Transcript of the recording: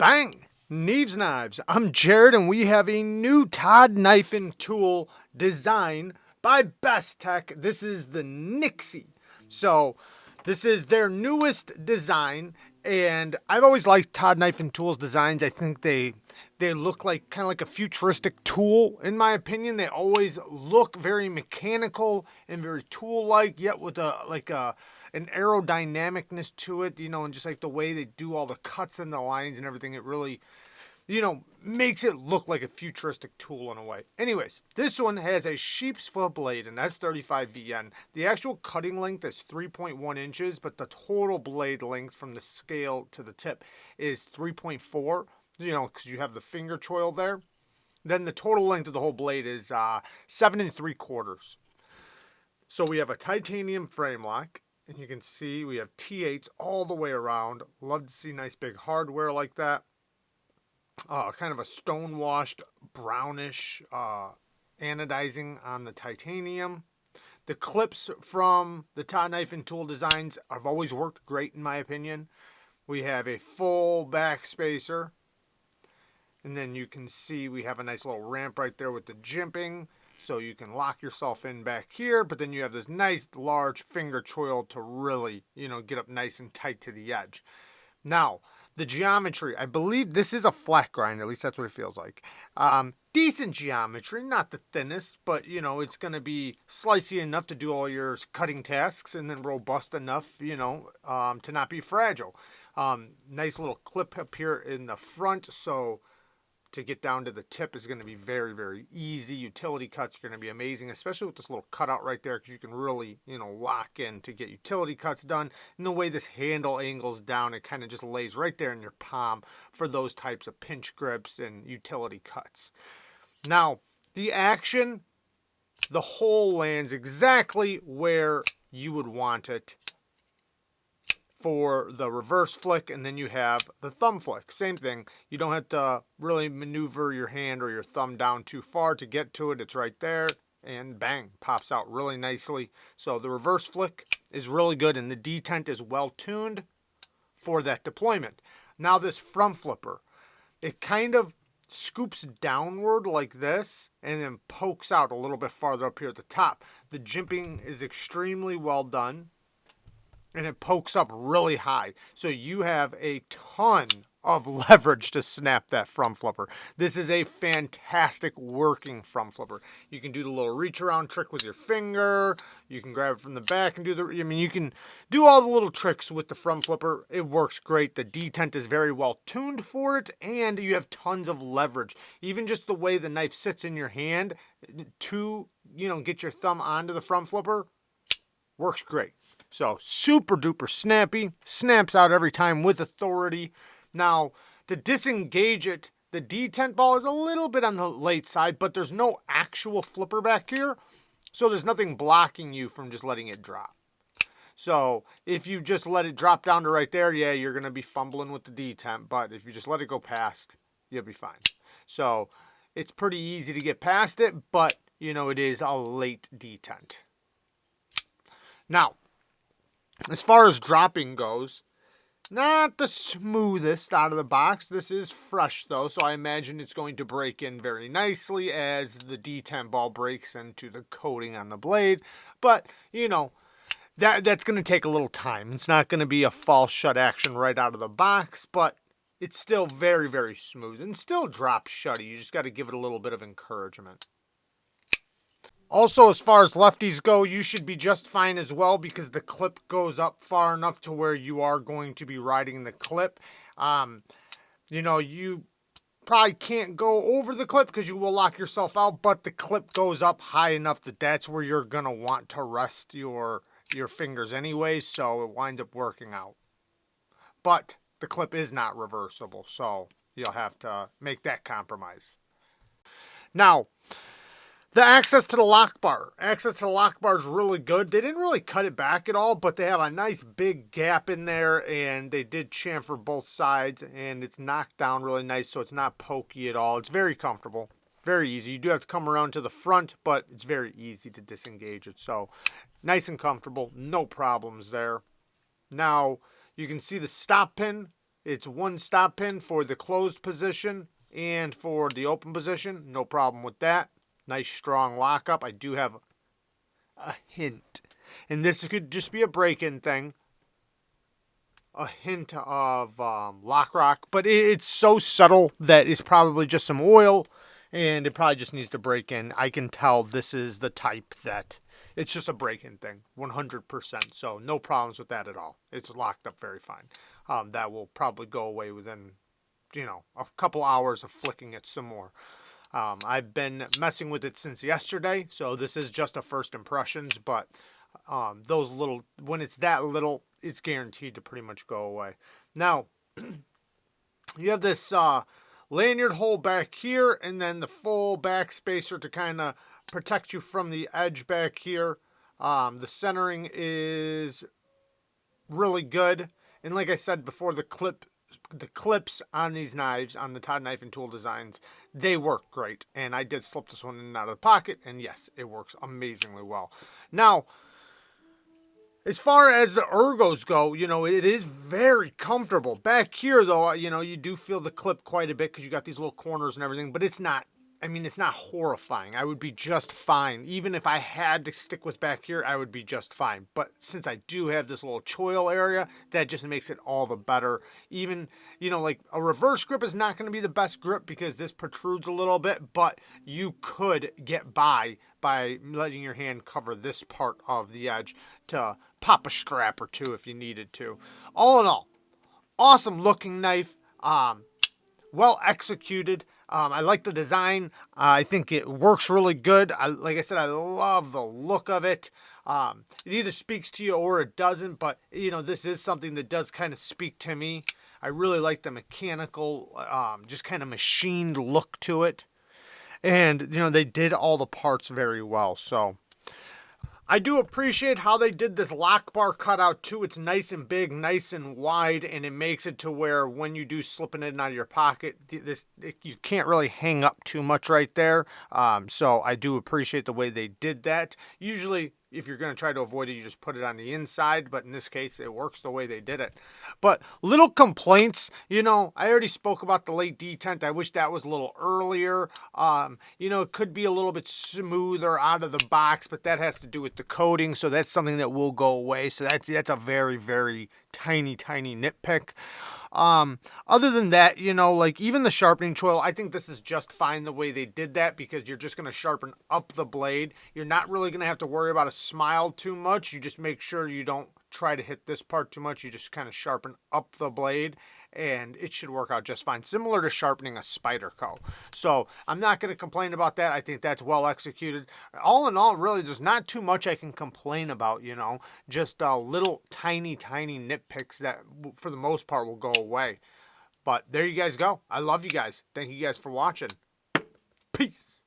Bang! Neeves Knives. I'm Jared, and we have a new Todd knife and tool design by BESTECH. This is the NYXIE. So this is their newest design, and I've always liked Todd knife and tools designs. I think they look like kind of like a futuristic tool, in my opinion. They always look very mechanical and very tool-like, yet with an aerodynamicness to it, and just like the way they do all the cuts and the lines and everything, it really, makes it look like a futuristic tool in a way. Anyways, this one has a sheep's foot blade, an S35VN. The actual cutting length is 3.1 inches, but the total blade length from the scale to the tip is 3.4, because you have the finger choil there. Then the total length of the whole blade is 7 3/4. So we have a titanium frame lock. And you can see we have T8s all the way around. Love to see nice big hardware like that. Kind of a stone-washed brownish anodizing on the titanium. The clips from the Todd knife and tool designs have always worked great in my opinion. We have a full back spacer. And then you can see we have a nice little ramp right there with the jimping. So you can lock yourself in back here, but then you have this nice large finger choil to really, get up nice and tight to the edge. Now, the geometry, I believe this is a flat grind, at least that's what it feels like. Decent geometry, not the thinnest, but it's going to be slicey enough to do all your cutting tasks, and then robust enough, to not be fragile. Nice little clip up here in the front, so to get down to the tip is going to be very, very easy. Utility cuts are going to be amazing, especially with this little cutout right there, because you can really, lock in to get utility cuts done. And the way this handle angles down, it kind of just lays right there in your palm for those types of pinch grips and utility cuts. Now, the action, the hole lands exactly where you would want it for the reverse flick, and then you have the thumb flick. Same thing. You don't have to really maneuver your hand or your thumb down too far to get to it. It's right there, and bang, pops out really nicely. So the reverse flick is really good, and the detent is well tuned for that deployment. Now this front flipper, it kind of scoops downward like this and then pokes out a little bit farther up here at the top. The jimping is extremely well done, and it pokes up really high. So you have a ton of leverage to snap that front flipper. This is a fantastic working front flipper. You can do the little reach around trick with your finger. You can grab it from the back and you can do all the little tricks with the front flipper. It works great. The detent is very well tuned for it, and you have tons of leverage. Even just the way the knife sits in your hand to, get your thumb onto the front flipper works great. So super duper snappy, snaps out every time with authority. Now, to disengage it, the detent ball is a little bit on the late side, but there's no actual flipper back here. So there's nothing blocking you from just letting it drop. So if you just let it drop down to right there, yeah, you're going to be fumbling with the detent. But if you just let it go past, you'll be fine. So it's pretty easy to get past it, but, it is a late detent. Now, as far as dropping goes, not the smoothest out of the box. This is fresh though, so I imagine it's going to break in very nicely as the detent ball breaks into the coating on the blade. But, that's going to take a little time. It's not going to be a false shut action right out of the box, but it's still very, very smooth and still drops shutty. You just got to give it a little bit of encouragement. Also, as far as lefties go, you should be just fine as well, because the clip goes up far enough to where you are going to be riding the clip. You probably can't go over the clip because you will lock yourself out, but the clip goes up high enough that that's where you're going to want to rest your fingers anyway, so it winds up working out. But the clip is not reversible, so you'll have to make that compromise. Now, the access to the lock bar. Access to the lock bar is really good. They didn't really cut it back at all, but they have a nice big gap in there, and they did chamfer both sides, and it's knocked down really nice, so it's not pokey at all. It's very comfortable, very easy. You do have to come around to the front, but it's very easy to disengage it. So nice and comfortable, no problems there. Now, you can see the stop pin It's one stop pin for the closed position and for the open position. No problem with that. Nice strong lockup. I do have a hint. And this could just be a break-in thing. A hint of lock rock. But it's so subtle that it's probably just some oil. And it probably just needs to break in. I can tell this is the type that it's just a break-in thing. 100%. So no problems with that at all. It's locked up very fine. That will probably go away within, a couple hours of flicking it some more. I've been messing with it since yesterday, so this is just a first impressions, but when it's that little, it's guaranteed to pretty much go away. Now, you have this lanyard hole back here, and then the full back spacer to kind of protect you from the edge back here. The centering is really good. And like I said before, the clips on these knives, on the Todd Knife and Tool Designs, they work great. And I did slip this one in and out of the pocket, and yes, it works amazingly well. Now, as far as the ergos go, it is very comfortable. Back here, though, you do feel the clip quite a bit because you got these little corners and everything, but it's not horrifying. I would be just fine. Even if I had to stick with back here, I would be just fine. But since I do have this little choil area, that just makes it all the better. Even, like a reverse grip is not going to be the best grip because this protrudes a little bit, but you could get by letting your hand cover this part of the edge to pop a strap or two if you needed to. All in all, awesome looking knife. Well executed. I like the design. I think it works really good. Like I said, I love the look of it. It either speaks to you or it doesn't, but this is something that does kind of speak to me. I really like the mechanical, just kind of machined look to it. And, they did all the parts very well. So I do appreciate how they did this lock bar cutout too. It's nice and big, nice and wide, and it makes it to where when you do slipping it in out of your pocket, you can't really hang up too much right there. So I do appreciate the way they did that. Usually, if you're going to try to avoid it, you just put it on the inside, but in this case, it works the way they did it. But little complaints, I already spoke about the late detent. I wish that was a little earlier. It could be a little bit smoother out of the box, but that has to do with the coating, so that's something that will go away. So that's a very, very tiny nitpick. Other than that, like even the sharpening choil, I think this is just fine the way they did that because you're just going to sharpen up the blade. You're not really going to have to worry about a smile too much. You just make sure you don't try to hit this part too much. You just kind of sharpen up the blade and it should work out just fine. Similar to sharpening a Spyderco. So I'm not going to complain about that. I think that's well executed. All in all, really, there's not too much I can complain about, just little tiny nitpicks that for the most part will go away. But there you guys go. I love you guys. Thank you guys for watching. Peace.